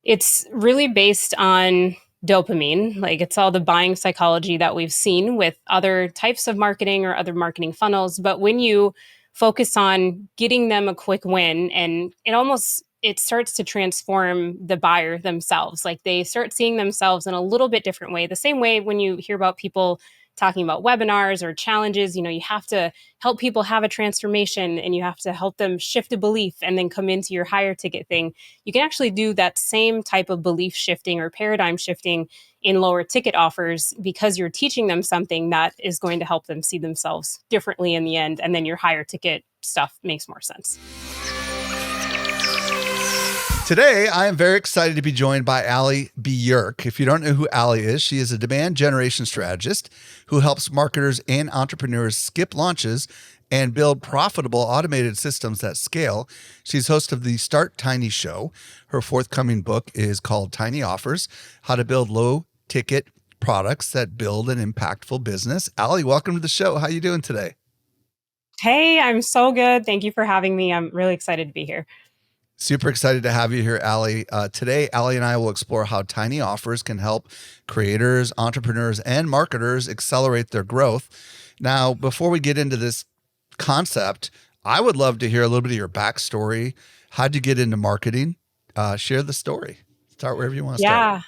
It's really based on dopamine. Like it's all the buying psychology that we've seen with other types of marketing or other marketing funnels. But when you focus on getting them a quick win, and it starts to transform the buyer themselves. Like they start seeing themselves in a little bit different way. The same way when you hear about people talking about webinars or challenges, you have to help people have a transformation and you have to help them shift a belief and then come into your higher ticket thing. You can actually do that same type of belief shifting or paradigm shifting in lower ticket offers because you're teaching them something that is going to help them see themselves differently in the end. And then your higher ticket stuff makes more sense. Today, I am very excited to be joined by Allie Bjerk. If you don't know who Allie is, she is a demand generation strategist who helps marketers and entrepreneurs skip launches and build profitable automated systems that scale. She's host of the Start Tiny Show. Her forthcoming book is called Tiny Offers: How to Build Low Ticket Products That Build an Impactful Business. Allie, welcome to the show. How are you doing today? Hey, I'm so good. Thank you for having me. I'm really excited to be here. Super excited to have you here, Allie. Today, Allie and I will explore how tiny offers can help creators, entrepreneurs, and marketers accelerate their growth. Now, before we get into this concept, I would love to hear a little bit of your backstory. How'd you get into marketing? Share the story. Start wherever you want to start. Yeah,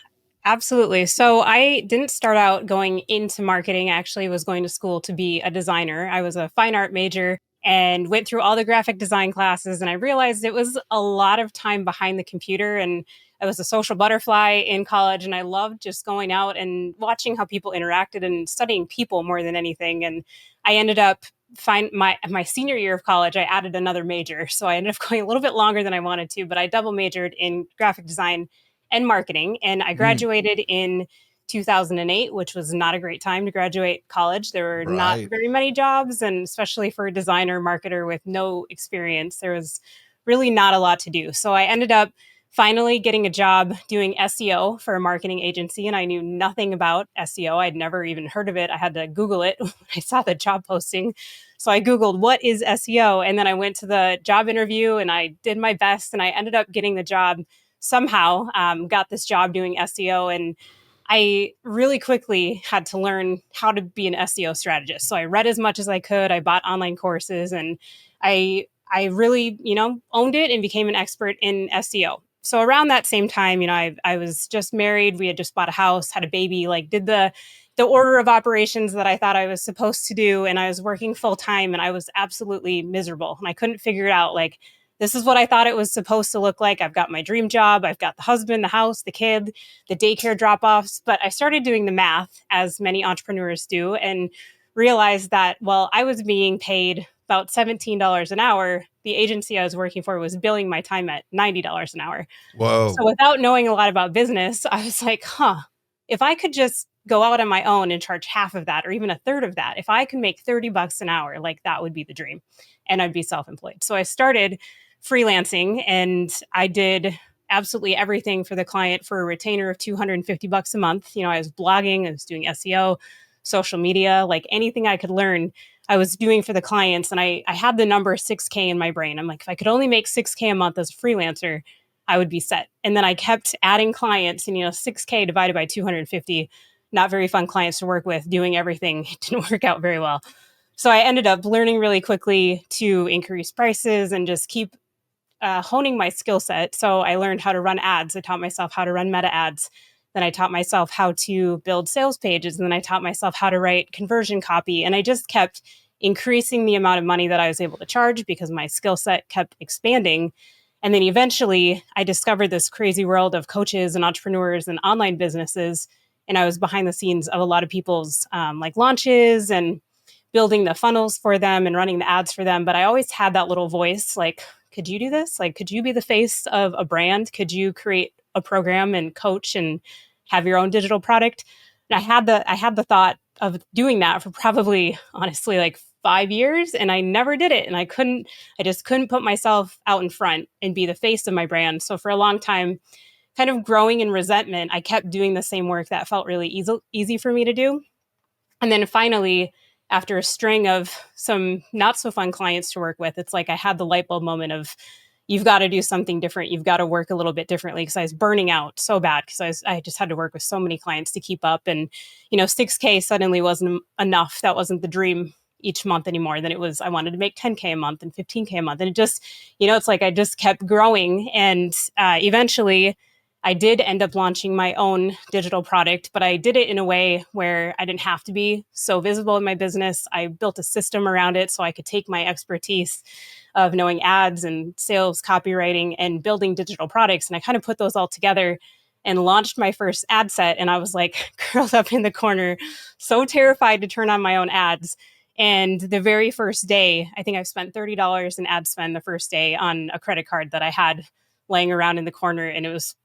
absolutely. So I didn't start out going into marketing. I actually was going to school to be a designer. I was a fine art major and went through all the graphic design classes. And I realized it was a lot of time behind the computer. And I was a social butterfly in college. And I loved just going out and watching how people interacted and studying people more than anything. And I ended up my senior year of college, I added another major. So I ended up going a little bit longer than I wanted to, but I double majored in graphic design and marketing. And I graduated in 2008, which was not a great time to graduate college. There were not Right. very many jobs, and especially for a designer marketer with no experience, there was really not a lot to do. So I ended up finally getting a job doing SEO for a marketing agency, and I knew nothing about SEO. I'd never even heard of it. I had to Google it when I saw the job posting. So I Googled, what is SEO? And then I went to the job interview and I did my best, and I ended up getting the job somehow. Got this job doing SEO, and I really quickly had to learn how to be an SEO strategist. So I read as much as I could. I bought online courses, and I really, owned it and became an expert in SEO. So around that same time, I was just married. We had just bought a house, had a baby, like did the order of operations that I thought I was supposed to do, and I was working full time, and I was absolutely miserable, and I couldn't figure it out. Like, this is what I thought it was supposed to look like. I've got my dream job. I've got the husband, the house, the kid, the daycare drop offs. But I started doing the math, as many entrepreneurs do, and realized that, well, I was being paid about $17 an hour. The agency I was working for was billing my time at $90 an hour. Whoa. So without knowing a lot about business, I was like, if I could just go out on my own and charge half of that or even a third of that, if I could make 30 bucks an hour, like that would be the dream. And I'd be self-employed. So I started freelancing and I did absolutely everything for the client for a retainer of 250 bucks a month. I was blogging, I was doing SEO, social media, like anything I could learn, I was doing for the clients. And I had the number 6K in my brain. I'm like, if I could only make 6K a month as a freelancer, I would be set. And then I kept adding clients, and 6K divided by 250, not very fun clients to work with, doing everything. It didn't work out very well. So I ended up learning really quickly to increase prices and just keep honing my skill set. So I learned how to run ads. I taught myself how to run meta ads. Then I taught myself how to build sales pages. And then I taught myself how to write conversion copy. And I just kept increasing the amount of money that I was able to charge because my skill set kept expanding. And then eventually I discovered this crazy world of coaches and entrepreneurs and online businesses. And I was behind the scenes of a lot of people's like launches and building the funnels for them and running the ads for them. But I always had that little voice like, could you do this? Like, could you be the face of a brand? Could you create a program and coach and have your own digital product? And I had the thought of doing that for probably, honestly, like 5 years, and I never did it. And I just couldn't put myself out in front and be the face of my brand. So for a long time, kind of growing in resentment, I kept doing the same work that felt really easy for me to do. And then finally, after a string of some not so fun clients to work with, it's like I had the light bulb moment of, you've got to do something different. You've got to work a little bit differently, because I was burning out so bad, because I just had to work with so many clients to keep up. And, 6K suddenly wasn't enough. That wasn't the dream each month anymore. Then it was, I wanted to make 10K a month and 15K a month. And it just, it's like I just kept growing. And eventually I did end up launching my own digital product, but I did it in a way where I didn't have to be so visible in my business. I built a system around it so I could take my expertise of knowing ads and sales, copywriting, and building digital products. And I kind of put those all together and launched my first ad set. And I was like curled up in the corner, so terrified to turn on my own ads. And the very first day, I think I spent $30 in ad spend the first day on a credit card that I had laying around in the corner. And it was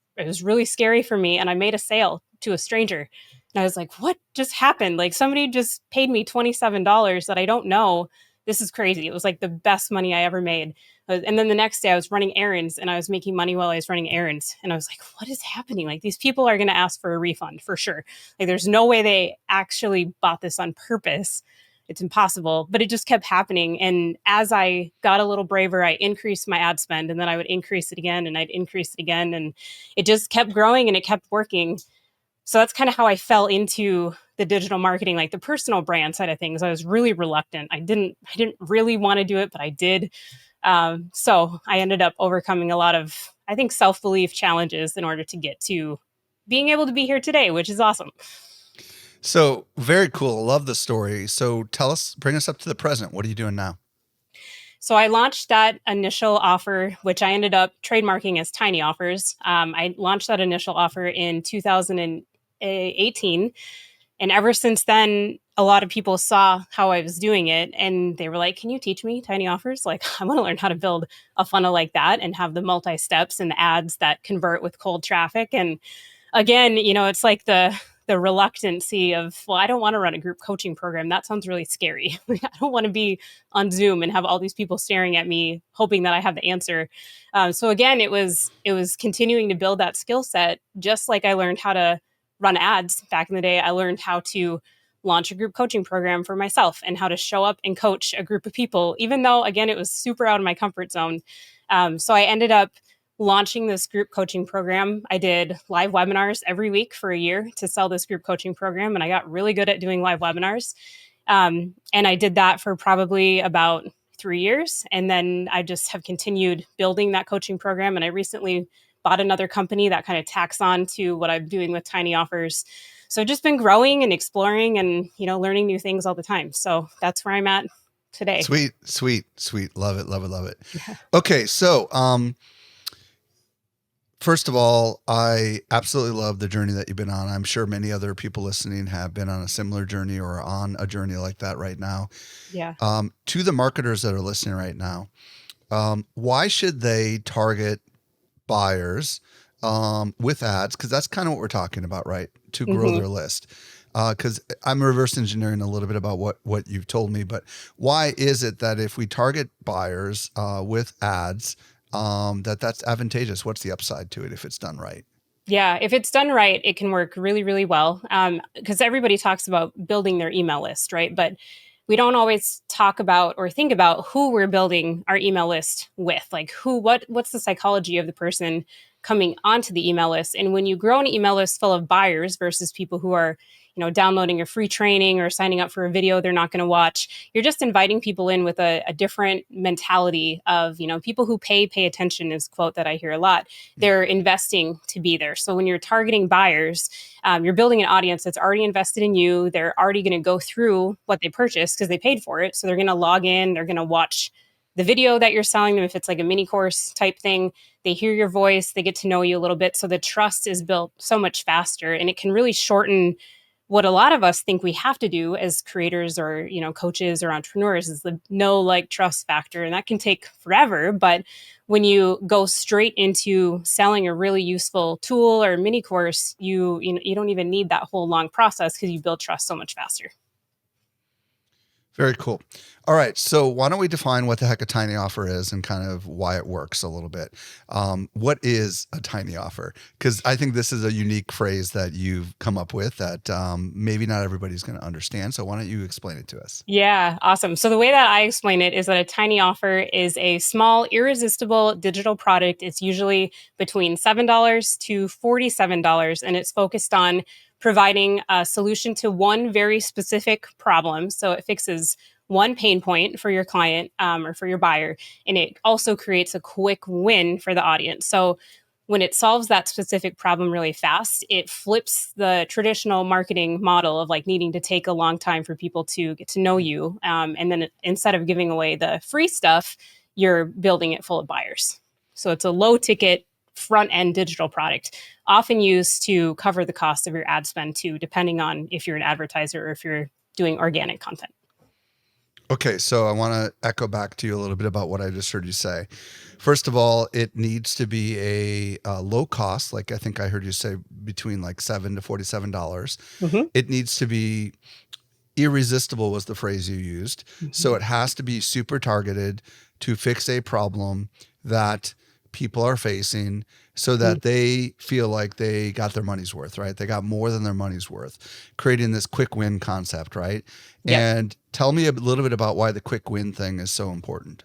really scary for me. And I made a sale to a stranger. And I was like, what just happened? Like, somebody just paid me $27 that I don't know. This is crazy. It was like the best money I ever made. And then the next day I was running errands, and I was making money while I was running errands. And I was like, what is happening? Like, these people are going to ask for a refund for sure. Like, there's no way they actually bought this on purpose. It's impossible. But it just kept happening. And as I got a little braver, I increased my ad spend, and then I would increase it again, and I'd increase it again. And it just kept growing, and it kept working. So that's kind of how I fell into the digital marketing, like the personal brand side of things. I was really reluctant. I didn't really want to do it, but I did. So I ended up overcoming a lot of, I think, self-belief challenges in order to get to being able to be here today, which is awesome. So very cool. Love the story. So bring us up to the present. What are you doing now? So I launched that initial offer, which I ended up trademarking as Tiny Offers. I launched that initial offer in 2018. And ever since then, a lot of people saw how I was doing it, and they were like, can you teach me Tiny Offers? Like, I want to learn how to build a funnel like that and have the multi-steps and the ads that convert with cold traffic. And again, it's like the reluctancy of, well, I don't want to run a group coaching program. That sounds really scary. I don't want to be on Zoom and have all these people staring at me, hoping that I have the answer. So again, it was continuing to build that skill set, just like I learned how to run ads back in the day. I learned how to launch a group coaching program for myself and how to show up and coach a group of people, even though, again, it was super out of my comfort zone. So I ended up launching this group coaching program. I did live webinars every week for a year to sell this group coaching program. And I got really good at doing live webinars. And I did that for probably about 3 years. And then I just have continued building that coaching program. And I recently bought another company that kind of tacks on to what I'm doing with Tiny Offers. So I've just been growing and exploring and, learning new things all the time. So that's where I'm at today. Sweet. Love it. Yeah. Okay. So, first of all, I absolutely love the journey that you've been on. I'm sure many other people listening have been on a similar journey or on a journey like that right now. Yeah. To the marketers that are listening right now, why should they target buyers with ads? Because that's kind of what we're talking about, right? To grow their list. Because I'm reverse engineering a little bit about what you've told me, but why is it that if we target buyers with ads, that's advantageous? What's the upside to it if it's done right? Yeah, if it's done right, it can work really, really well. Because everybody talks about building their email list, right? But we don't always talk about or think about who we're building our email list with. Like, what's the psychology of the person coming onto the email list? And when you grow an email list full of buyers versus people who are, downloading your free training or signing up for a video they're not going to watch, you're just inviting people in with a different mentality of, people who pay attention is a quote that I hear a lot. They're investing to be there. So when you're targeting buyers, you're building an audience that's already invested in you. They're already going to go through what they purchased because they paid for it. So they're going to log in, they're going to watch the video that you're selling them. If it's like a mini course type thing, they hear your voice, they get to know you a little bit. So the trust is built so much faster, and it can really shorten what a lot of us think we have to do as creators or, coaches or entrepreneurs, is the know, like, trust factor. And that can take forever. But when you go straight into selling a really useful tool or mini course, you don't even need that whole long process because you build trust so much faster. Very cool. All right. So why don't we define what the heck a tiny offer is and kind of why it works a little bit? What is a tiny offer? Because I think this is a unique phrase that you've come up with that maybe not everybody's going to understand. So why don't you explain it to us? Yeah, awesome. So the way that I explain it is that a tiny offer is a small, irresistible digital product. It's usually between $7 to $47, and it's focused on providing a solution to one very specific problem. So it fixes one pain point for your client or for your buyer, and it also creates a quick win for the audience. So when it solves that specific problem really fast, it flips the traditional marketing model of like needing to take a long time for people to get to know you. And then instead of giving away the free stuff, you're building it full of buyers. So it's a low ticket front end digital product, often used to cover the cost of your ad spend too, depending on if you're an advertiser or if you're doing organic content. Okay, so I want to echo back to you a little bit about what I just heard you say. First of all, it needs to be a low cost, like I think I heard you say between like $7 to $47. Mm-hmm. It needs to be irresistible was the phrase you used. Mm-hmm. So it has to be super targeted to fix a problem that people are facing so that they feel like they got their money's worth, right? They got more than their money's worth, creating this quick win concept, right? Yep. And tell me a little bit about why the quick win thing is so important.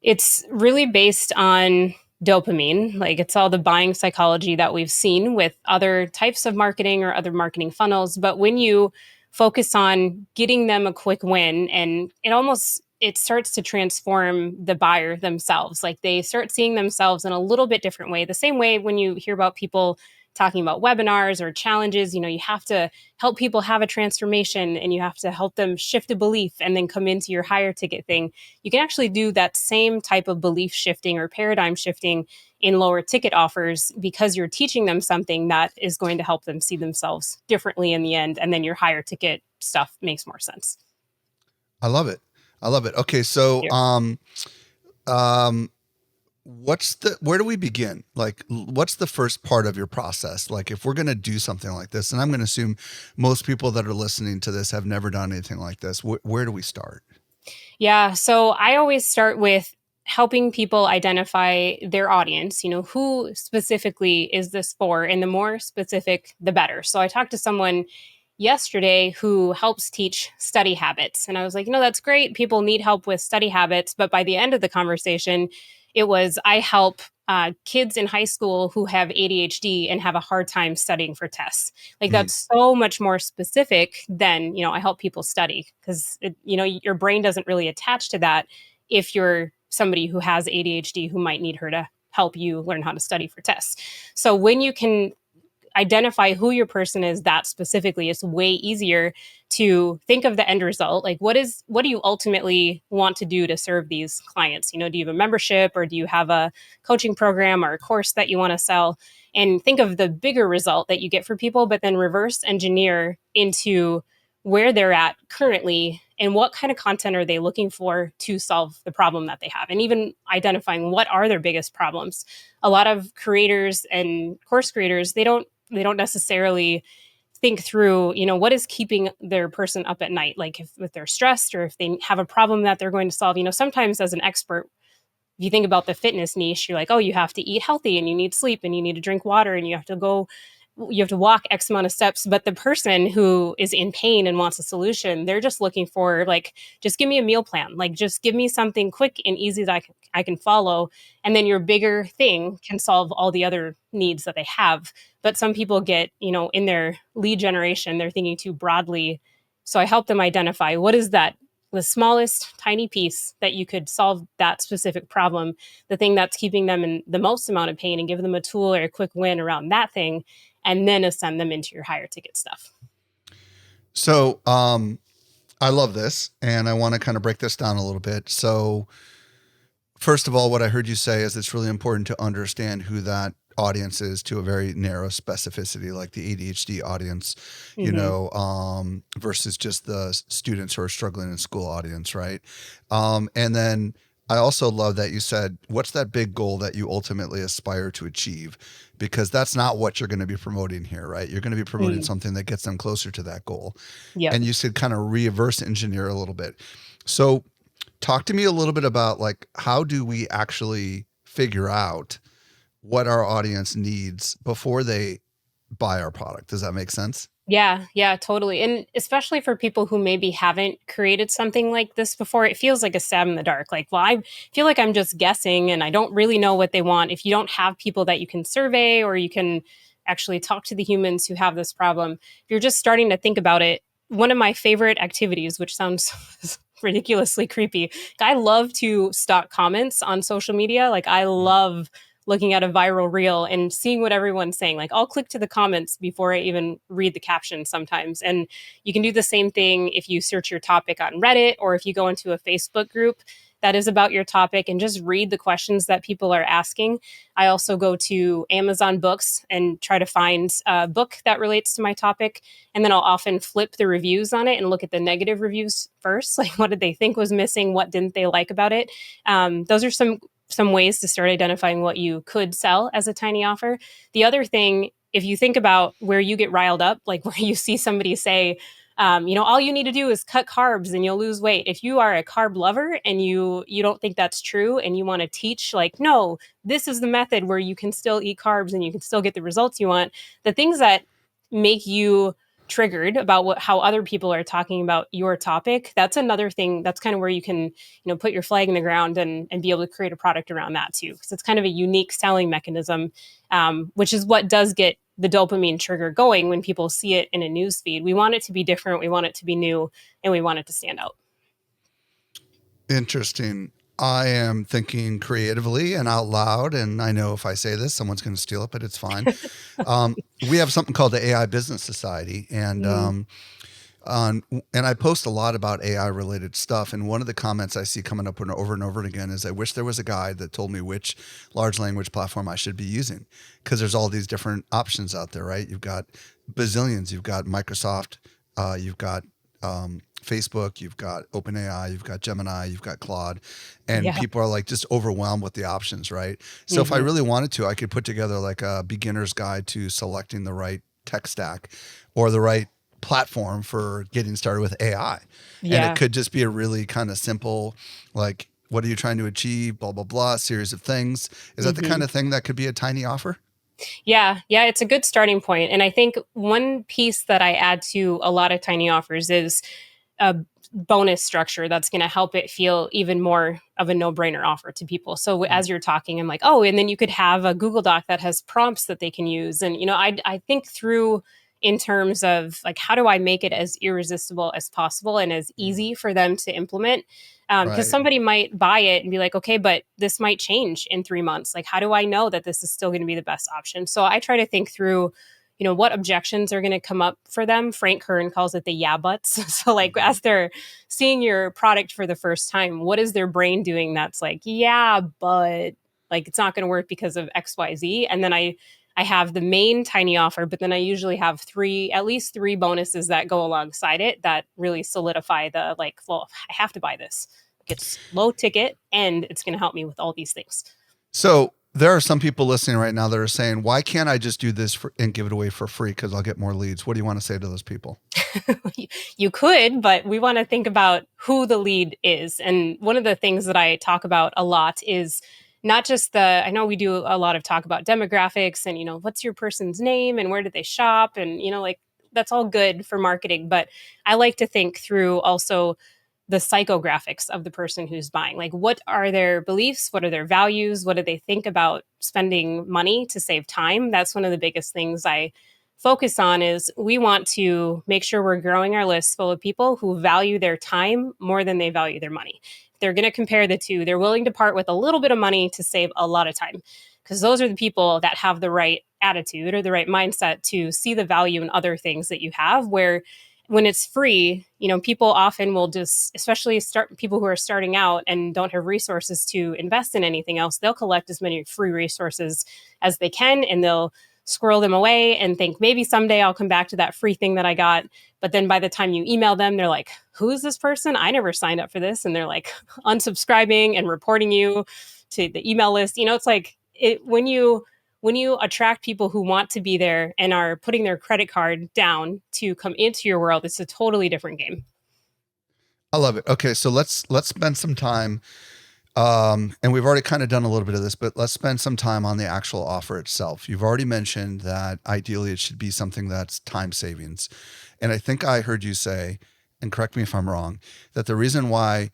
It's really based on dopamine. Like it's all the buying psychology that we've seen with other types of marketing or other marketing funnels. But when you focus on getting them a quick win, and it starts to transform the buyer themselves. Like they start seeing themselves in a little bit different way. The same way when you hear about people talking about webinars or challenges, you have to help people have a transformation and you have to help them shift a belief and then come into your higher ticket thing. You can actually do that same type of belief shifting or paradigm shifting in lower ticket offers because you're teaching them something that is going to help them see themselves differently in the end. And then your higher ticket stuff makes more sense. I love it. I love it. Okay, so Yeah. um where do we begin? Like, what's the first part of your process? Like, if we're going to do something like this, and I'm going to assume most people that are listening to this have never done anything like this, where do we start? Yeah. So I always start with helping people identify their audience, who specifically is this for? And the more specific, the better. So I talked to someone yesterday who helps teach study habits. And I was like, that's great. People need help with study habits. But by the end of the conversation, it was I help kids in high school who have ADHD and have a hard time studying for tests. Like Mm, that's so much more specific than, I help people study because, your brain doesn't really attach to that if you're somebody who has ADHD who might need her to help you learn how to study for tests. So when you can identify who your person is that specifically, it's way easier to think of the end result. Like what do you ultimately want to do to serve these clients? Do you have a membership or do you have a coaching program or a course that you want to sell? And think of the bigger result that you get for people, but then reverse engineer into where they're at currently and what kind of content are they looking for to solve the problem that they have, and even identifying what are their biggest problems. A lot of creators and course creators, they don't necessarily think through, what is keeping their person up at night, like if they're stressed or if they have a problem that they're going to solve. Sometimes as an expert, if you think about the fitness niche, you're like, oh, you have to eat healthy and you need sleep and you need to drink water and you have to walk X amount of steps. But the person who is in pain and wants a solution, they're just looking for like, just give me a meal plan. Like, just give me something quick and easy that I can follow. And then your bigger thing can solve all the other needs that they have. But some people get, in their lead generation, they're thinking too broadly. So I help them identify what is the smallest tiny piece that you could solve that specific problem, the thing that's keeping them in the most amount of pain, and give them a tool or a quick win around that thing, and then ascend them into your higher ticket stuff. So, I love this, and I want to kind of break this down a little bit. So, first of all, what I heard you say is it's really important to understand who that audience is to a very narrow specificity, like the ADHD audience, Mm-hmm. versus just the students who are struggling in school audience, right? And then I also love that you said, what's that big goal that you ultimately aspire to achieve? Because that's not what you're going to be promoting here, right? You're going to be promoting Mm, something that gets them closer to that goal. yep. And you should kind of reverse engineer a little bit. So, talk to me a little bit about like how do we actually figure out what our audience needs before they buy our product? Does that make sense? Yeah, yeah, totally. And especially for people who maybe haven't created something like this before, it feels like a stab in the dark. Like, well, I feel like I'm just guessing and I don't really know what they want. If you don't have people that you can survey or you can actually talk to the humans who have this problem, if you're just starting to think about it, one of my favorite activities, which sounds ridiculously creepy, I love to stalk comments on social media. Like, I love looking at a viral reel and seeing what everyone's saying. Like I'll click to the comments before I even read the caption sometimes. And you can do the same thing if you search your topic on Reddit or if you go into a Facebook group that is about your topic and just read the questions that people are asking. I also go to Amazon Books and try to find a book that relates to my topic. And then I'll often flip the reviews on it and look at the negative reviews first. Like, what did they think was missing? What didn't they like about it? Those are some ways to start identifying what you could sell as a tiny offer. The other thing, if you think about where you get riled up, like where you see somebody say, all you need to do is cut carbs and you'll lose weight. If you are a carb lover and you don't think that's true and you want to teach, like, no, this is the method where you can still eat carbs and you can still get the results you want. The things that make you triggered about how other people are talking about your topic, that's another thing. That's kind of where you can put your flag in the ground and be able to create a product around that too, because it's kind of a unique selling mechanism, which is what does get the dopamine trigger going when people see it in a news feed. We want it to be different, we want it to be new, and we want it to stand out. Interesting. I am thinking creatively and out loud, and I know if I say this, someone's going to steal it, but it's fine. We have something called the AI Business Society, and Mm, on and I post a lot about AI related stuff. And one of the comments I see coming up over and over again is, "I wish there was a guide that told me which large language platform I should be using," because there's all these different options out there, right? You've got bazillions. You've got Microsoft. You've got Facebook, you've got OpenAI, you've got Gemini, you've got Claude, and yeah. people are like just overwhelmed with the options, right? So if I Hmm. really wanted to, I could put together like a beginner's guide to selecting the right tech stack or the right platform for getting started with AI. And it Yeah. could just be a really kind of simple, like, what are you trying to achieve? Blah, blah, blah, series of things. Is that the kind Hmm. of thing that could be a tiny offer? Yeah, yeah, it's a good starting point. And I think one piece that I add to a lot of tiny offers is a bonus structure that's going to help it feel even more of a no-brainer offer to people. So as you're talking, I'm like, oh, and then you could have a Google Doc that has prompts that they can use. And I think through in terms of like how do I make it as irresistible as possible and as Mm. easy for them to implement. Because Right. somebody might buy it and be like, okay, but this might change in 3 months. Like, how do I know that this is still going to be the best option? So I try to think through what objections are going to come up for them. Frank Kern calls it the yeah buts. So, like, Mhm. as they're seeing your product for the first time, what is their brain doing that's like, yeah, but like it's not going to work because of XYZ? And then I have the main tiny offer, but then I usually have at least three bonuses that go alongside it that really solidify the like, well, I have to buy this. It's low ticket and it's going to help me with all these things. So there are some people listening right now that are saying, why can't I just do this and give it away for free? Because I'll get more leads. What do you want to say to those people? You could, but we want to think about who the lead is. And one of the things that I talk about a lot is not just I know we do a lot of talk about demographics and, what's your person's name and where do they shop? And, like that's all good for marketing. But I like to think through also the psychographics of the person who's buying. Like, what are their beliefs? What are their values? What do they think about spending money to save time? That's one of the biggest things I focus on is we want to make sure we're growing our list full of people who value their time more than they value their money. If they're going to compare the two, they're willing to part with a little bit of money to save a lot of time because those are the people that have the right attitude or the right mindset to see the value in other things that you have where when it's free, people often will just, especially start people who are starting out and don't have resources to invest in anything else, they'll collect as many free resources as they can and they'll squirrel them away and think maybe someday I'll come back to that free thing that I got. But then by the time you email them, they're like, who is this person? I never signed up for this. And they're like unsubscribing and reporting you to the email list. It's like when you attract people who want to be there and are putting their credit card down to come into your world, it's a totally different game. I love it. Okay, so let's spend some time. And we've already kind of done a little bit of this, but let's spend some time on the actual offer itself. You've already mentioned that ideally it should be something that's time savings. And I think I heard you say, and correct me if I'm wrong, that the reason why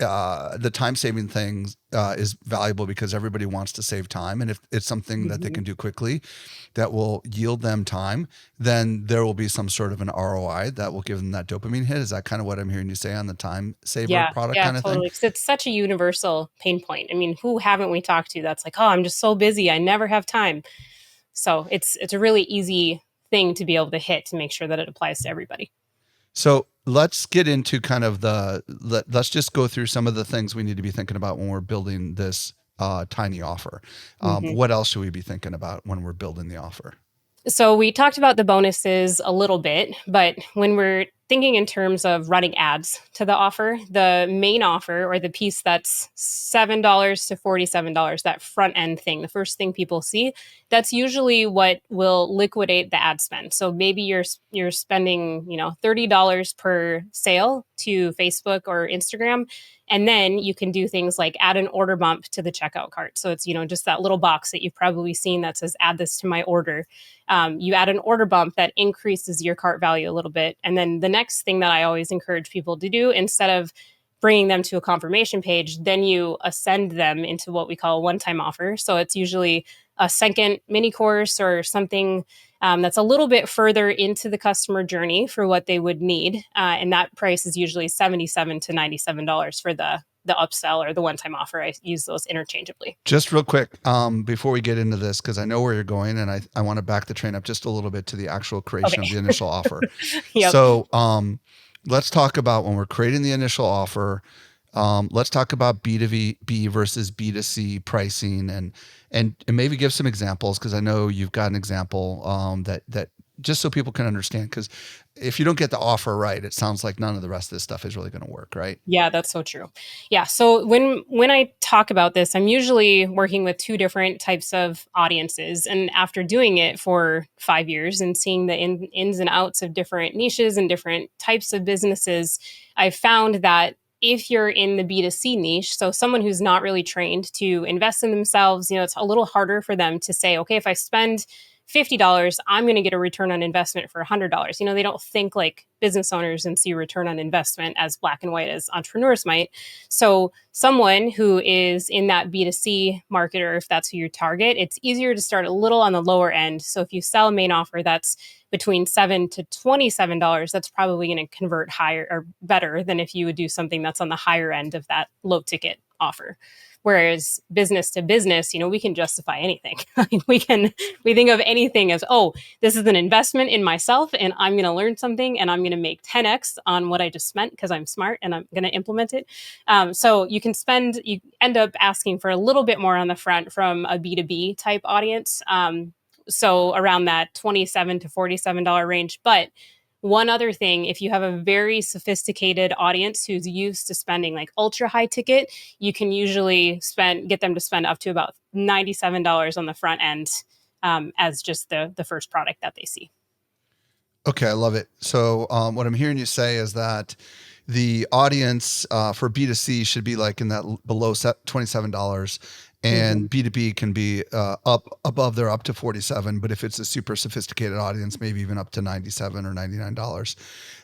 the time saving thing is valuable because everybody wants to save time. And if it's something that they can do quickly that will yield them time, then there will be some sort of an ROI that will give them that dopamine hit. Is that kind of what I'm hearing you say on the time saver product Yeah, kind of thing? totally. Because it's such a universal pain point. I mean, who haven't we talked to that's like, oh, I'm just so busy, I never have time. So it's a really easy thing to be able to hit to make sure that it applies to everybody. So let's get into kind of let's just go through some of the things we need to be thinking about when we're building this tiny offer. What else should we be thinking about when we're building the offer? So we talked about the bonuses a little bit, but when we're thinking in terms of running ads to the offer, the main offer or the piece that's $7 to $47, that front end thing, the first thing people see, that's usually what will liquidate the ad spend. So maybe you're spending, $30 per sale to Facebook or Instagram. And then you can do things like add an order bump to the checkout cart. So it's, just that little box that you've probably seen that says add this to my order. You add an order bump that increases your cart value a little bit. And then the next thing that I always encourage people to do, instead of bringing them to a confirmation page, then you ascend them into what we call a one-time offer. So it's usually a second mini course or something that's a little bit further into the customer journey for what they would need. And that price is usually $77 to $97 for the upsell or the one-time offer. I use those interchangeably. Just real quick, before we get into this, because I know where you're going, and I want to back the train up just a little bit to the actual creation of the initial offer. Yep. So let's talk about when we're creating the initial offer. Let's talk about B2B versus B2C pricing and maybe give some examples, because I know you've got an example that just so people can understand, because if you don't get the offer right, it sounds like none of the rest of this stuff is really going to work, right? Yeah, that's so true. Yeah, so when I talk about this, I'm usually working with two different types of audiences, and after doing it for 5 years and seeing the ins and outs of different niches and different types of businesses, I found that if you're in the B2C niche, so someone who's not really trained to invest in themselves, it's a little harder for them to say, okay, if I spend $50, I'm going to get a return on investment for $100. They don't think like business owners and see return on investment as black and white as entrepreneurs might. So someone who is in that B2C market, or if that's who you target, it's easier to start a little on the lower end. So if you sell a main offer that's between $7 to $27, that's probably going to convert higher or better than if you would do something that's on the higher end of that low ticket offer. Whereas business to business, we can justify anything. we think of anything as, oh, this is an investment in myself and I'm going to learn something and I'm going to make 10x on what I just spent because I'm smart and I'm going to implement it. So you end up asking for a little bit more on the front from a B2B type audience. So around that $27 to $47 range. But one other thing, if you have a very sophisticated audience who's used to spending like ultra high ticket, you can usually get them to spend up to about $97 on the front end as just the first product that they see. Okay, I love it. So what I'm hearing you say is that the audience for B2C should be like in that below $27, and B2B can be up above there, up to 47. But if it's a super sophisticated audience, maybe even up to $97 or $99.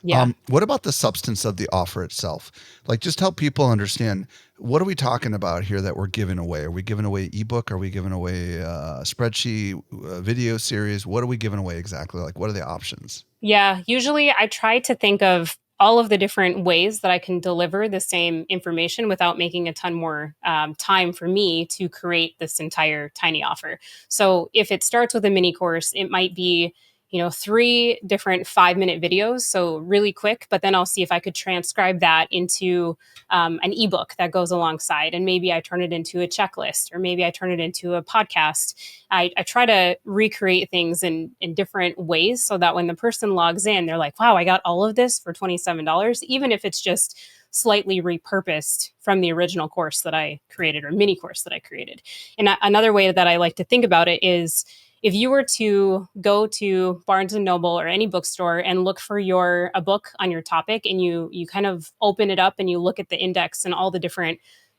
Yeah. What about the substance of the offer itself? Like, just help people understand, what are we talking about here that we're giving away? Are we giving away ebook? Are we giving away a spreadsheet, a video series? What are we giving away exactly? Like, what are the options? Yeah, usually I try to think of all of the different ways that I can deliver the same information without making a ton more time for me to create this entire tiny offer. So if it starts with a mini course, it might be 3 different 5-minute videos. So really quick, but then I'll see if I could transcribe that into an ebook that goes alongside. And maybe I turn it into a checklist, or maybe I turn it into a podcast. I try to recreate things in different ways so that when the person logs in, they're like, wow, I got all of this for $27, even if it's just slightly repurposed from the original course that I created, or mini course that I created. And another way that I like to think about it is, if you were to go to Barnes and Noble or any bookstore and look for a book on your topic, and you kind of open it up and you look at the index and all the different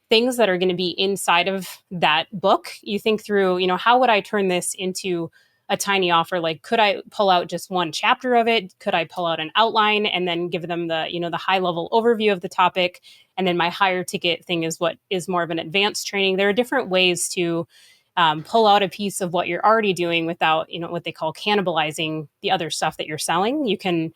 things that are going to be inside of that book, you think through, how would I turn this into a tiny offer? Like, could I pull out just one chapter of it? Could I pull out an outline and then give them the high level overview of the topic? And then my higher ticket thing is what is more of an advanced training. There are different ways to pull out a piece of what you're already doing without, what they call cannibalizing the other stuff that you're selling. You can,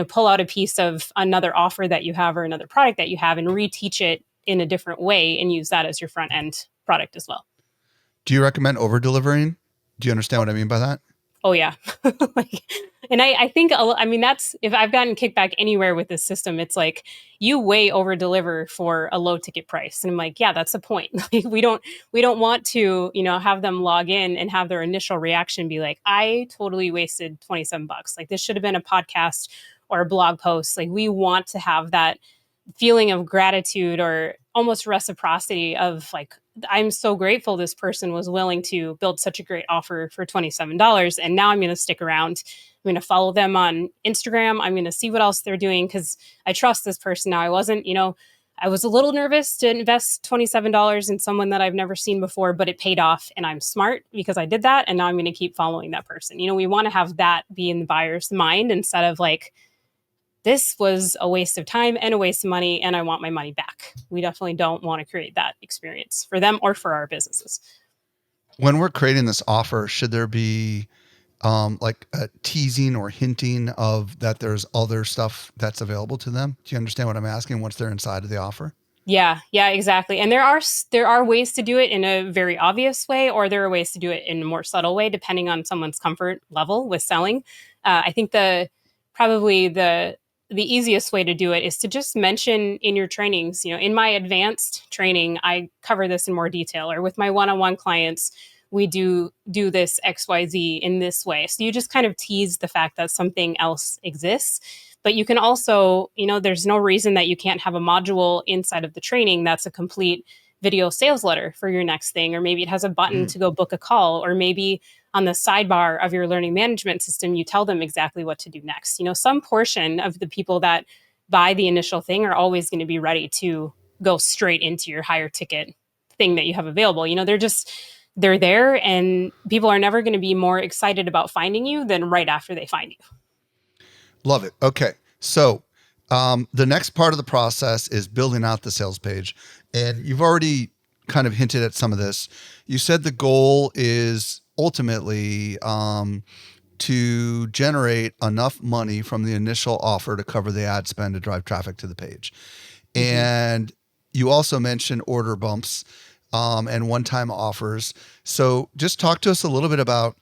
pull out a piece of another offer that you have or another product that you have and reteach it in a different way and use that as your front end product as well. Do you recommend over delivering? Do you understand what I mean by that? Oh yeah. And I think, that's, if I've gotten kickback anywhere with this system, it's like, you way over deliver for a low ticket price. And I'm like, yeah, that's the point. we don't want to, have them log in and have their initial reaction be like, I totally wasted $27. Like, this should have been a podcast or a blog post. Like, we want to have that feeling of gratitude or almost reciprocity of like, I'm so grateful this person was willing to build such a great offer for $27. And now I'm going to stick around. I'm going to follow them on Instagram. I'm going to see what else they're doing because I trust this person now. I was a little nervous to invest $27 in someone that I've never seen before, but it paid off, and I'm smart because I did that. And now I'm going to keep following that person. We want to have that be in the buyer's mind instead of like, this was a waste of time and a waste of money, and I want my money back. We definitely don't want to create that experience for them or for our businesses. When we're creating this offer, should there be like a teasing or hinting of that there's other stuff that's available to them? Do you understand what I'm asking once they're inside of the offer? Yeah, exactly. And there are ways to do it in a very obvious way, or there are ways to do it in a more subtle way, depending on someone's comfort level with selling. I think probably the easiest way to do it is to just mention in your trainings, in my advanced training, I cover this in more detail, or with my one-on-one clients, we do this XYZ in this way. So you just kind of tease the fact that something else exists. But you can also, there's no reason that you can't have a module inside of the training that's a complete video sales letter for your next thing, or maybe it has a button to go book a call, or maybe on the sidebar of your learning management system, you tell them exactly what to do next. Some portion of the people that buy the initial thing are always going to be ready to go straight into your higher ticket thing that you have available. They're there, and people are never going to be more excited about finding you than right after they find you. Love it. Okay. So the next part of the process is building out the sales page. And you've already kind of hinted at some of this. You said the goal is ultimately to generate enough money from the initial offer to cover the ad spend to drive traffic to the page. Mm-hmm. And you also mentioned order bumps and one-time offers. So just talk to us a little bit about,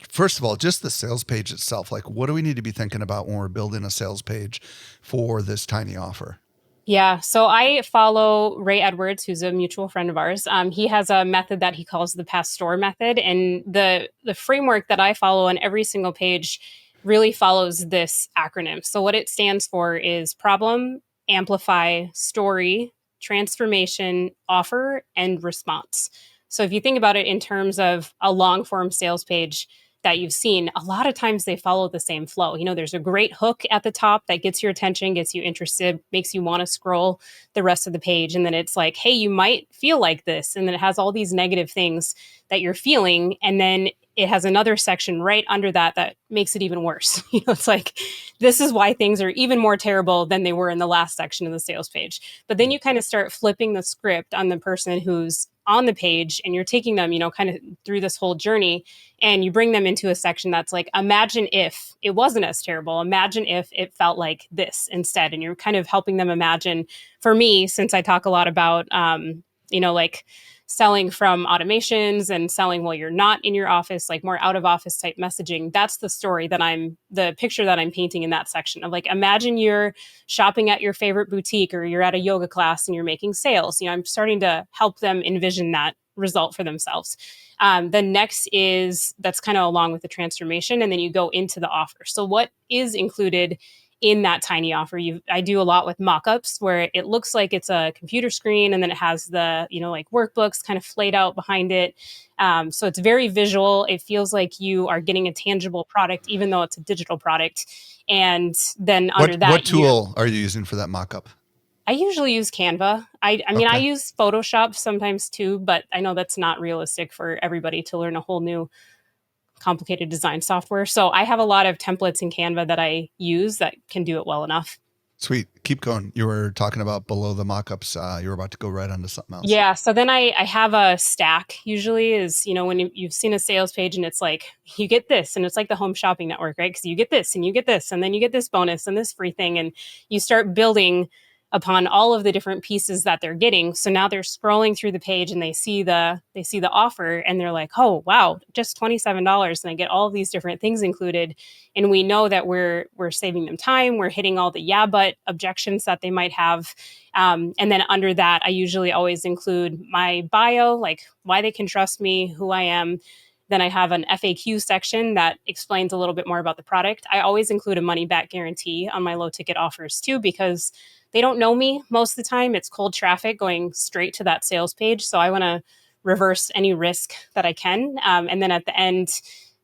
first of all, just the sales page itself. Like, what do we need to be thinking about when we're building a sales page for this tiny offer? Yeah. So I follow Ray Edwards, who's a mutual friend of ours. He has a method that he calls the Pastor method. And the framework that I follow on every single page really follows this acronym. So what it stands for is problem, amplify, story, transformation, offer, and response. So if you think about it in terms of a long form sales page that you've seen, a lot of times they follow the same flow. There's a great hook at the top that gets your attention, gets you interested, makes you want to scroll the rest of the page. And then it's like, hey, you might feel like this. And then it has all these negative things that you're feeling. And then it has another section right under that makes it even worse. It's like, this is why things are even more terrible than they were in the last section of the sales page. But then you kind of start flipping the script on the person who's on the page, and you're taking them, kind of through this whole journey, and you bring them into a section that's like, imagine if it wasn't as terrible. Imagine if it felt like this instead. And you're kind of helping them imagine. For me, since I talk a lot about, like selling from automations and selling while you're not in your office, like more out of office type messaging. That's the picture that I'm painting in that section of, like, imagine you're shopping at your favorite boutique or you're at a yoga class and you're making sales. I'm starting to help them envision that result for themselves. The next is that's kind of along with the transformation, and then you go into the offer. So what is included in that tiny offer? I do a lot with mock-ups where it looks like it's a computer screen, and then it has the like workbooks kind of flayed out behind it. So it's very visual. It feels like you are getting a tangible product, even though it's a digital product. And then under What that, tool are you using for that mock-up? I usually use Canva. I mean, I Okay. use Photoshop sometimes too, but I know that's not realistic for everybody to learn a whole new complicated design software. So I have a lot of templates in Canva that I use that can do it well enough. Sweet. Keep going. You were talking about below the mock-ups. You were about to go right onto something else. Yeah. So then I have a stack usually is, when you've seen a sales page and it's like, you get this, and it's like the home shopping network, right? Because you get this and you get this, and then you get this bonus and this free thing. And you start building upon all of the different pieces that they're getting. So now they're scrolling through the page and they see the offer and they're like, oh, wow, just $27. And I get all of these different things included. And we know that we're saving them time. We're hitting all the yeah, but objections that they might have. And then under that, I usually always include my bio, like why they can trust me, who I am. Then I have an FAQ section that explains a little bit more about the product. I always include a money back guarantee on my low ticket offers too, because they don't know me most of the time. It's cold traffic going straight to that sales page. So I want to reverse any risk that I can. And then at the end,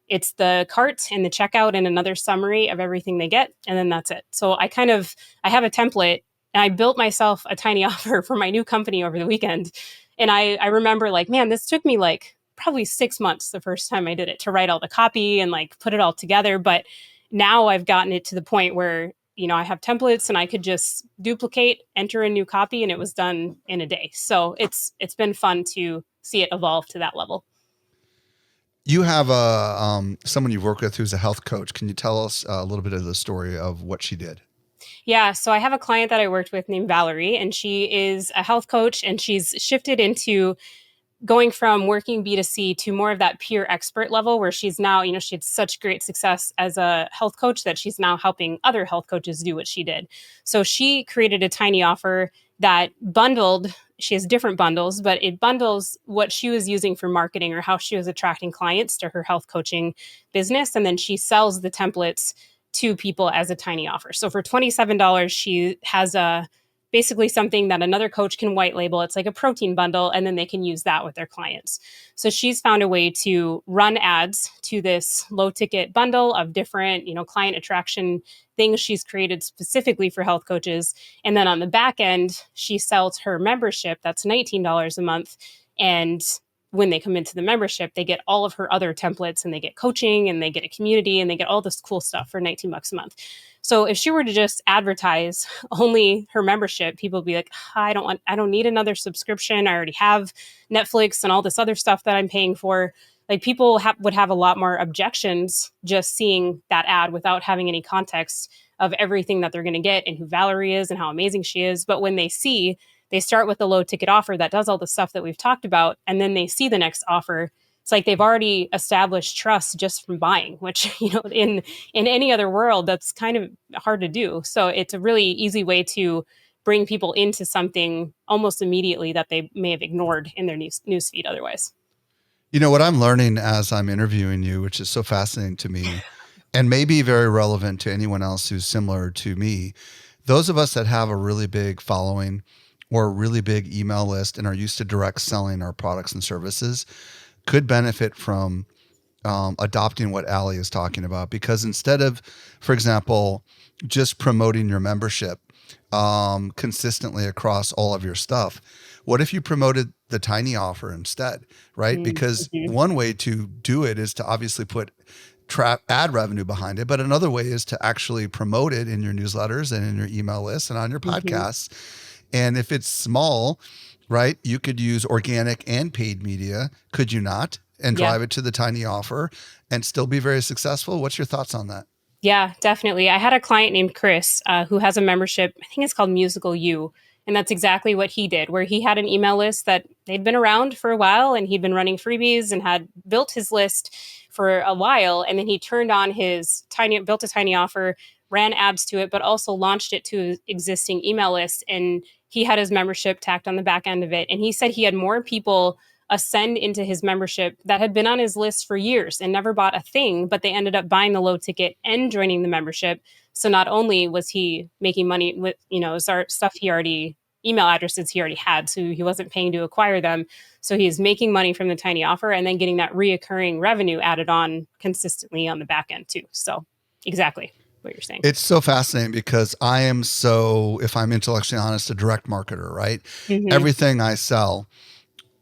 it's the cart and the checkout and another summary of everything they get. And then that's it. So I have a template, and I built myself a tiny offer for my new company over the weekend. And I remember, like, man, this took me like probably 6 months the first time I did it to write all the copy and like put it all together. But now I've gotten it to the point where I have templates and I could just duplicate, enter a new copy, and it was done in a day. So it's been fun to see it evolve to that level. You have someone you've worked with who's a health coach. Can you tell us a little bit of the story of what she did? Yeah, so I have a client that I worked with named Valerie, and she is a health coach, and she's shifted into going from working B2C to more of that peer expert level, where she's now, she had such great success as a health coach that she's now helping other health coaches do what she did. So she created a tiny offer that bundled, she has different bundles, but it bundles what she was using for marketing or how she was attracting clients to her health coaching business. And then she sells the templates to people as a tiny offer. So for $27, she has basically something that another coach can white label. It's like a protein bundle, and then they can use that with their clients. So she's found a way to run ads to this low ticket bundle of different, client attraction things she's created specifically for health coaches. And then on the back end, she sells her membership. That's $19 a month. And when they come into the membership, they get all of her other templates, and they get coaching, and they get a community, and they get all this cool stuff for $19 a month. So if she were to just advertise only her membership, people would be like, I don't need another subscription. I already have Netflix and all this other stuff that I'm paying for. Like, people would have a lot more objections just seeing that ad without having any context of everything that they're going to get and who Valerie is and how amazing she is. But when they start with a low ticket offer that does all the stuff that we've talked about, and then they see the next offer, it's like they've already established trust just from buying, which, in any other world, that's kind of hard to do. So it's a really easy way to bring people into something almost immediately that they may have ignored in their newsfeed otherwise. What I'm learning as I'm interviewing you, which is so fascinating to me and maybe very relevant to anyone else who's similar to me, those of us that have a really big following or a really big email list and are used to direct selling our products and services could benefit from adopting what Allie is talking about. Because instead of, for example, just promoting your membership consistently across all of your stuff, what if you promoted the tiny offer instead, right? Mm-hmm. Because one way to do it is to obviously put ad revenue behind it, but another way is to actually promote it in your newsletters and in your email lists and on your podcasts. And if it's small, right, you could use organic and paid media, could you not? And drive it to the tiny offer and still be very successful. What's your thoughts on that? Yeah, definitely. I had a client named Chris who has a membership. I think it's called Musical You. And that's exactly what he did, where he had an email list that they'd been around for a while and he'd been running freebies and had built his list for a while. And then he turned on built a tiny offer, ran ads to it, but also launched it to his existing email list. And he had his membership tacked on the back end of it. And he said he had more people ascend into his membership that had been on his list for years and never bought a thing, but they ended up buying the low ticket and joining the membership. So not only was he making money with, stuff email addresses he already had, so he wasn't paying to acquire them. So he's making money from the tiny offer and then getting that reoccurring revenue added on consistently on the back end too. So exactly what you're saying. It's so fascinating because I am so, if I'm intellectually honest, a direct marketer, right? Mm-hmm. Everything I sell,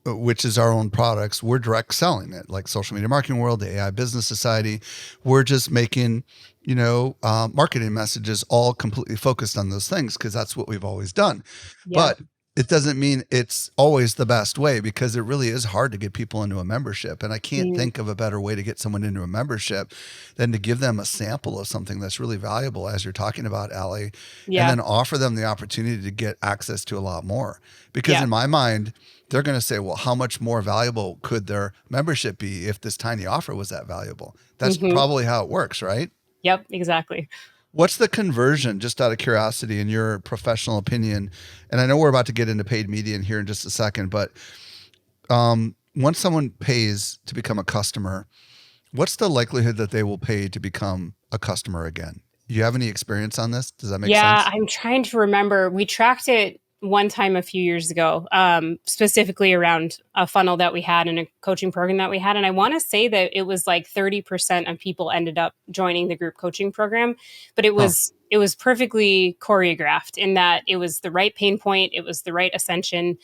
which is our own products, we're direct selling it, like Social Media Marketing World, the AI Business Society. We're just making, marketing messages all completely focused on those things because that's what we've always done. Yeah. But it doesn't mean it's always the best way because it really is hard to get people into a membership. And I can't think of a better way to get someone into a membership than to give them a sample of something that's really valuable, as you're talking about, Allie, and then offer them the opportunity to get access to a lot more. Because in my mind, they're going to say, well, how much more valuable could their membership be if this tiny offer was that valuable? That's probably how it works, right? Yep, exactly. What's the conversion, just out of curiosity, in your professional opinion? And I know we're about to get into paid media in here in just a second, but once someone pays to become a customer, what's the likelihood that they will pay to become a customer again? You have any experience on this? Does that make sense? Yeah, I'm trying to remember. We tracked it one time a few years ago, specifically around a funnel that we had and a coaching program that we had. And I want to say that it was like 30% of people ended up joining the group coaching program, but it was perfectly choreographed in that it was the right pain point. It was the right ascension.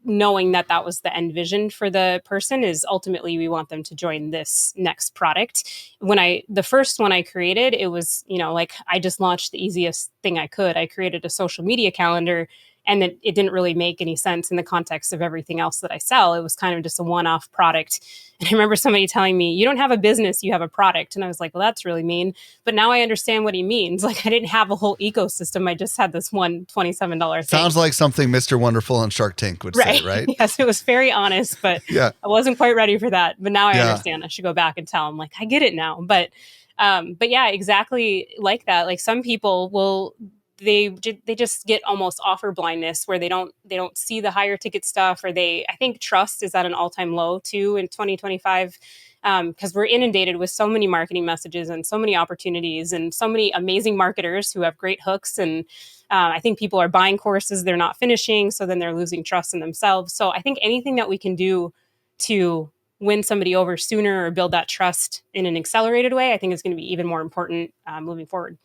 Knowing that that was the end vision for the person is ultimately we want them to join this next product. The first one I created, it was, like I just launched the easiest thing I could. I created a social media calendar and it didn't really make any sense in the context of everything else that I sell. It was kind of just a one-off product. And I remember somebody telling me, you don't have a business, you have a product. And I was like, well, that's really mean. But now I understand what he means. Like I didn't have a whole ecosystem. I just had this one $27 thing. Sounds like something Mr. Wonderful on Shark Tank would say, right? Yes, it was very honest, but I wasn't quite ready for that. But now I understand. I should go back and tell him, like, I get it now. But yeah, exactly like that. Like some people they just get almost offer blindness where they don't see the higher ticket stuff, or I think trust is at an all-time low too in 2025, because we're inundated with so many marketing messages and so many opportunities and so many amazing marketers who have great hooks. And I think people are buying courses they're not finishing, so then they're losing trust in themselves. So I think anything that we can do to win somebody over sooner or build that trust in an accelerated way, I think is going to be even more important moving forward.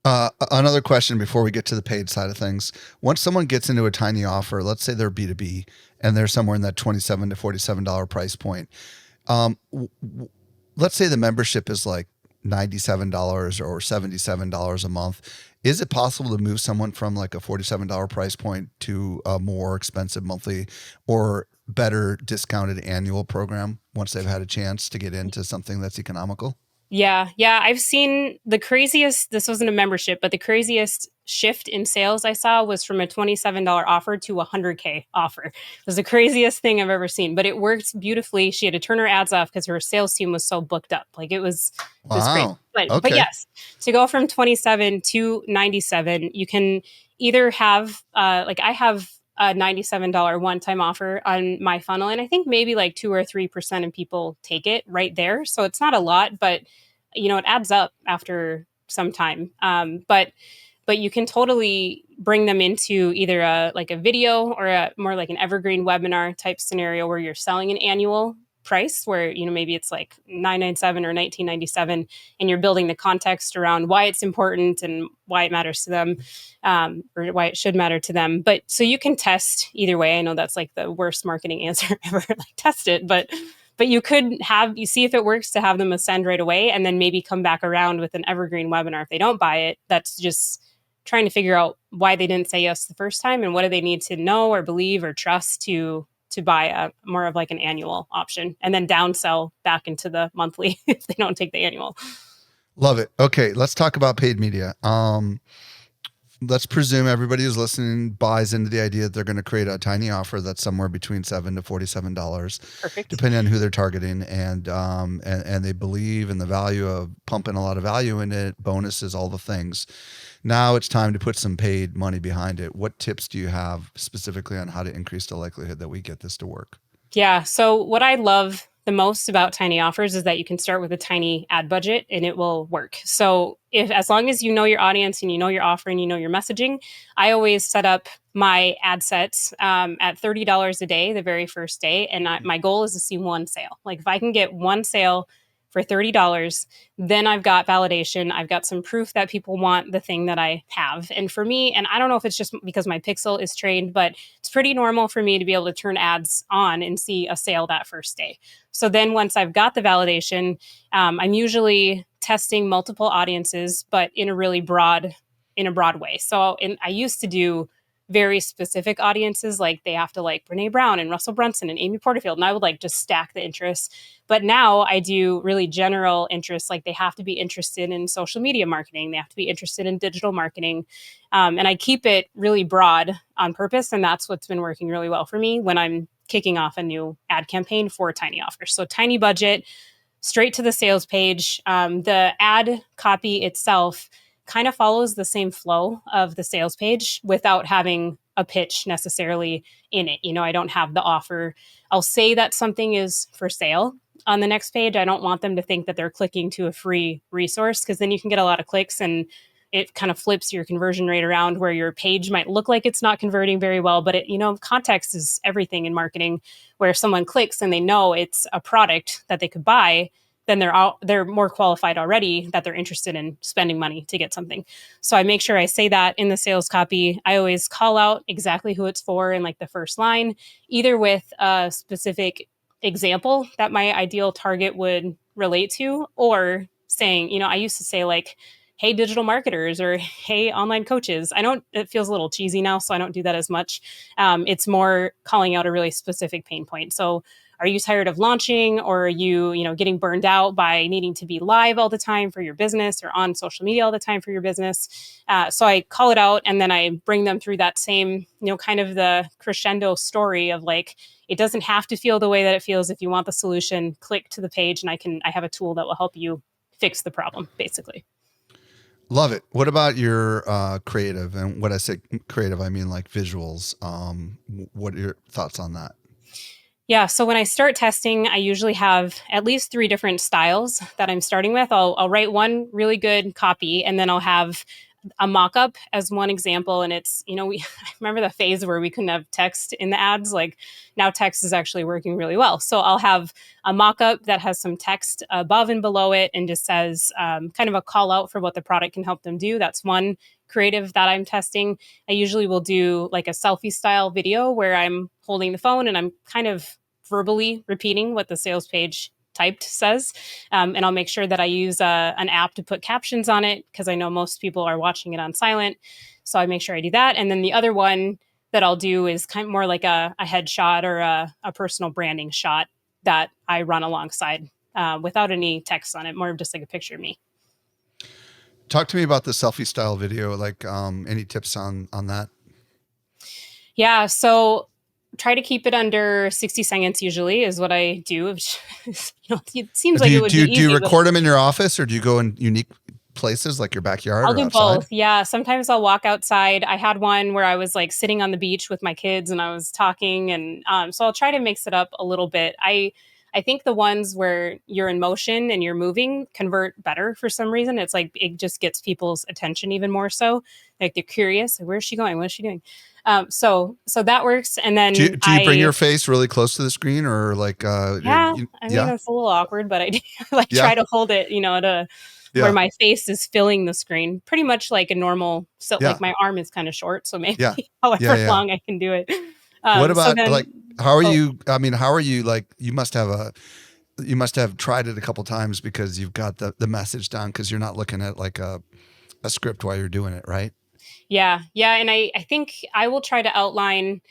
Another question before we get to the paid side of things. Once someone gets into a tiny offer, let's say they're B2B and they're somewhere in that $27 to $47 price point. Let's say the membership is like $97 or $77 a month. Is it possible to move someone from like a $47 price point to a more expensive monthly or better discounted annual program once they've had a chance to get into something that's economical? Yeah. I've seen the craziest, this wasn't a membership, but the craziest shift in sales I saw was from a $27 offer to a $100K offer. It was the craziest thing I've ever seen, but it worked beautifully. She had to turn her ads off because her sales team was so booked up. Like it was great. But yes, to go from 27 to 97, you can either have, I have a $97 one-time offer on my funnel. And I think maybe like 2 or 3% of people take it right there. So it's not a lot, but it adds up after some time. But you can totally bring them into either a video or a more like an evergreen webinar type scenario where you're selling an annual price where, maybe it's like $997 or $1997, and you're building the context around why it's important and why it matters to them, or why it should matter to them. But so you can test either way. I know that's like the worst marketing answer ever, like test it, but you could you see if it works to have them ascend right away and then maybe come back around with an evergreen webinar if they don't buy it. That's just trying to figure out why they didn't say yes the first time and what do they need to know or believe or trust to buy a more of like an annual option, and then downsell back into the monthly if they don't take the annual. Love it. Okay, let's talk about paid media. let's presume everybody who's listening buys into the idea that they're going to create a tiny offer that's somewhere between $7 to $47, Perfect. depending on who they're targeting, and they believe in the value of pumping a lot of value in it, bonuses, all the things. Now it's time to put some paid money behind it. What tips do you have specifically on how to increase the likelihood that we get this to work? Yeah. So what I love the most about tiny offers is that you can start with a tiny ad budget and it will work. So if as long as you know your audience and you know your offer and you know your messaging, I always set up my ad sets at $30 a day the very first day, and my goal is to see one sale. Like if I can get one sale for $30, then I've got validation. I've got some proof that people want the thing that I have. And for me, and I don't know if it's just because my pixel is trained, but it's pretty normal for me to be able to turn ads on and see a sale that first day. So then once I've got the validation, I'm usually testing multiple audiences, but in a broad way. So I used to do very specific audiences, like they have to like Brene Brown and Russell Brunson and Amy Porterfield, and I would like just stack the interests. But now I do really general interests, like they have to be interested in social media marketing, they have to be interested in digital marketing, and I keep it really broad on purpose, and that's what's been working really well for me when I'm kicking off a new ad campaign for tiny offers. So tiny budget, straight to the sales page. The ad copy itself kind of follows the same flow of the sales page without having a pitch necessarily in it. You know, I don't have the offer. I'll say that something is for sale on the next page. I don't want them to think that they're clicking to a free resource, because then you can get a lot of clicks and it kind of flips your conversion rate around, where your page might look like it's not converting very well. But context is everything in marketing, where if someone clicks and they know it's a product that they could buy, then they're more qualified already that they're interested in spending money to get something. So I make sure I say that in the sales copy. I always call out exactly who it's for in like the first line, either with a specific example that my ideal target would relate to, or saying, I used to say like, hey, digital marketers, or hey, online coaches. It feels a little cheesy now, so I don't do that as much. It's more calling out a really specific pain point. So are you tired of launching, or are you, getting burned out by needing to be live all the time for your business, or on social media all the time for your business? So I call it out, and then I bring them through that same, kind of the crescendo story of like, it doesn't have to feel the way that it feels. If you want the solution, click to the page, and I have a tool that will help you fix the problem, basically. Love it. What about your creative? And when I say creative, I mean like visuals. What are your thoughts on that? Yeah, so when I start testing, I usually have at least 3 different styles that I'm starting with. I'll write one really good copy, and then I'll have a mock-up as one example. And it's, I remember the phase where we couldn't have text in the ads. Like now text is actually working really well. So I'll have a mock-up that has some text above and below it, and just says kind of a call out for what the product can help them do. That's one creative that I'm testing. I usually will do like a selfie style video where I'm holding the phone and I'm kind of verbally repeating what the sales page typed says. And I'll make sure that I use an app to put captions on it, because I know most people are watching it on silent. So I make sure I do that. And then the other one that I'll do is kind of more like a headshot, or a personal branding shot that I run alongside without any text on it, more of just like a picture of me. Talk to me about the selfie style video. Like, any tips on that? Yeah. So try to keep it under 60 seconds usually is what I do. It seems like it would be Do you easy, but record them in your office, or do you go in unique places like your backyard I'll or do outside? both. Yeah. Sometimes I'll walk outside. I had one where I was like sitting on the beach with my kids and I was talking. And so I'll try to mix it up a little bit. I think the ones where you're in motion and you're moving convert better for some reason. It's like it just gets people's attention even more so. Like they're curious. Like, where's she going? What is she doing? So that works. And then Do you bring your face really close to the screen, or like, yeah, I mean, yeah, it's a little awkward, but I do like yeah, try to hold it, to where yeah, my face is filling the screen, pretty much like a normal. So yeah, like my arm is kind of short, so yeah, maybe yeah, however yeah. long I can do it. What So about like, then, how are oh you? I mean, how are you like, you must have tried it a couple times because you've got the message down, because you're not looking at like a script while you're doing it, right? yeah, and I think I will try to outline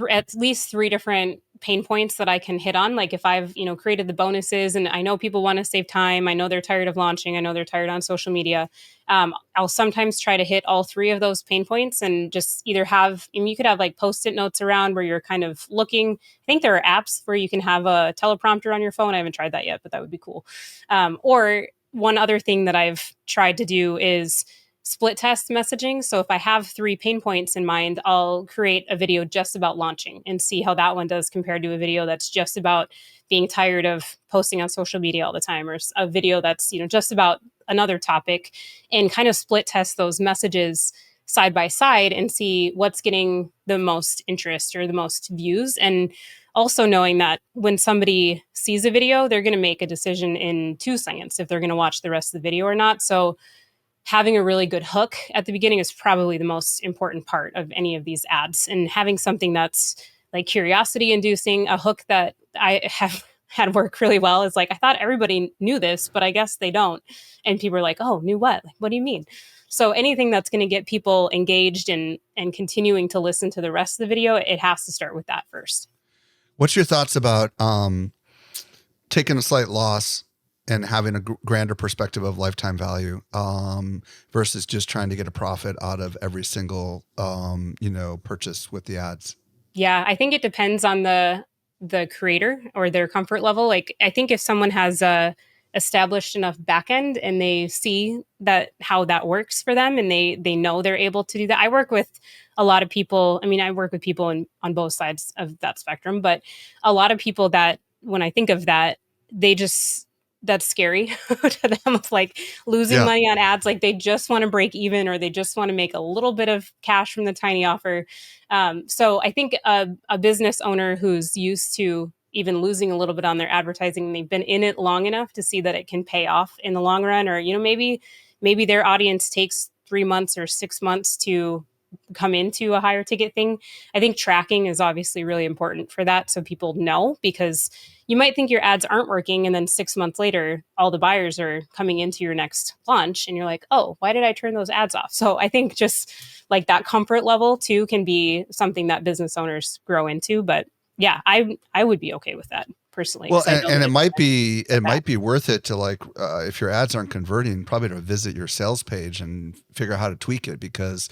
at least 3 different pain points that I can hit on. Like if I've, created the bonuses and I know people want to save time, I know they're tired of launching, I know they're tired on social media. I'll sometimes try to hit all three of those pain points and just either have, you could have like post-it notes around where you're kind of looking. I think there are apps where you can have a teleprompter on your phone. I haven't tried that yet, but that would be cool. Or one other thing that I've tried to do is split test messaging. So if I have three pain points in mind, I'll create a video just about launching and see how that one does compared to a video that's just about being tired of posting on social media all the time, or a video that's, just about another topic, and kind of split test those messages side by side and see what's getting the most interest or the most views. And also knowing that when somebody sees a video, they're going to make a decision in 2 seconds if they're going to watch the rest of the video or not. So having a really good hook at the beginning is probably the most important part of any of these ads, and having something that's like curiosity inducing, a hook that I have had work really well is like, I thought everybody knew this, but I guess they don't. And people are like, oh, knew what? Like, what do you mean? So anything that's going to get people engaged and continuing to listen to the rest of the video, it has to start with that first. What's your thoughts about taking a slight loss and having a grander perspective of lifetime value versus just trying to get a profit out of every single purchase with the ads? Yeah, I think it depends on the creator or their comfort level. Like I think if someone has a established enough backend and they see that how that works for them and they know they're able to do that. I work with a lot of people. I mean, I work with people on both sides of that spectrum, but a lot of people that when I think of that, they just that's scary to them, of like losing money on ads. Like they just want to break even, or they just want to make a little bit of cash from the tiny offer. So I think a business owner who's used to even losing a little bit on their advertising, and they've been in it long enough to see that it can pay off in the long run, or maybe their audience takes 3 months or 6 months to come into a higher ticket thing. I think tracking is obviously really important for that, so people know, because you might think your ads aren't working and then 6 months later all the buyers are coming into your next launch and you're like, oh, why did I turn those ads off? So I think just like that comfort level too can be something that business owners grow into. But yeah, I would be okay with that personally. Well, and it might be worth it to like if your ads aren't converting, probably to visit your sales page and figure out how to tweak it, because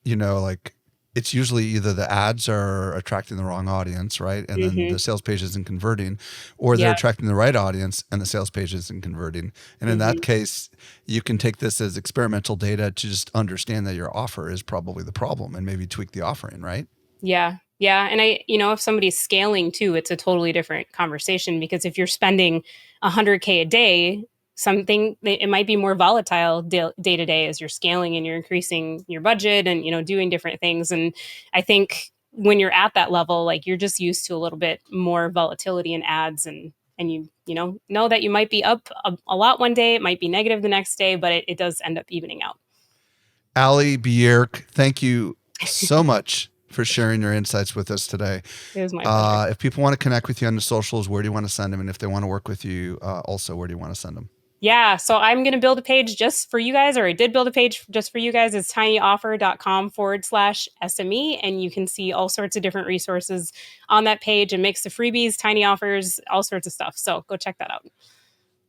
like it's usually either the ads are attracting the wrong audience, right? And then the sales page isn't converting, or they're attracting the right audience and the sales page isn't converting. And in that case, you can take this as experimental data to just understand that your offer is probably the problem and maybe tweak the offering, right? Yeah. Yeah. And if somebody's scaling too, it's a totally different conversation, because if you're spending 100K a day, it might be more volatile day to day as you're scaling and you're increasing your budget and, doing different things. And I think when you're at that level, like you're just used to a little bit more volatility in ads, and you know that you might be up a lot one day, it might be negative the next day, but it does end up evening out. Allie, Bjerk, thank you so much for sharing your insights with us today. It was my pleasure. If people want to connect with you on the socials, where do you want to send them? And if they want to work with you, also, where do you want to send them? Yeah, so I'm going to build a page just for you guys, or I did build a page just for you guys. It's tinyoffer.com/SME. And you can see all sorts of different resources on that page, a mix of freebies, tiny offers, all sorts of stuff. So go check that out.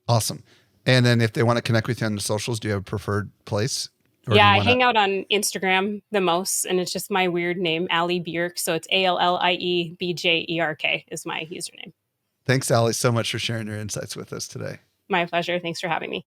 Awesome. And then if they want to connect with you on the socials, do you have a preferred place? Yeah, I hang out on Instagram the most, and it's just my weird name, Allie Bjerk. So it's ALLIEBJERK is my username. Thanks, Allie, so much for sharing your insights with us today. My pleasure. Thanks for having me.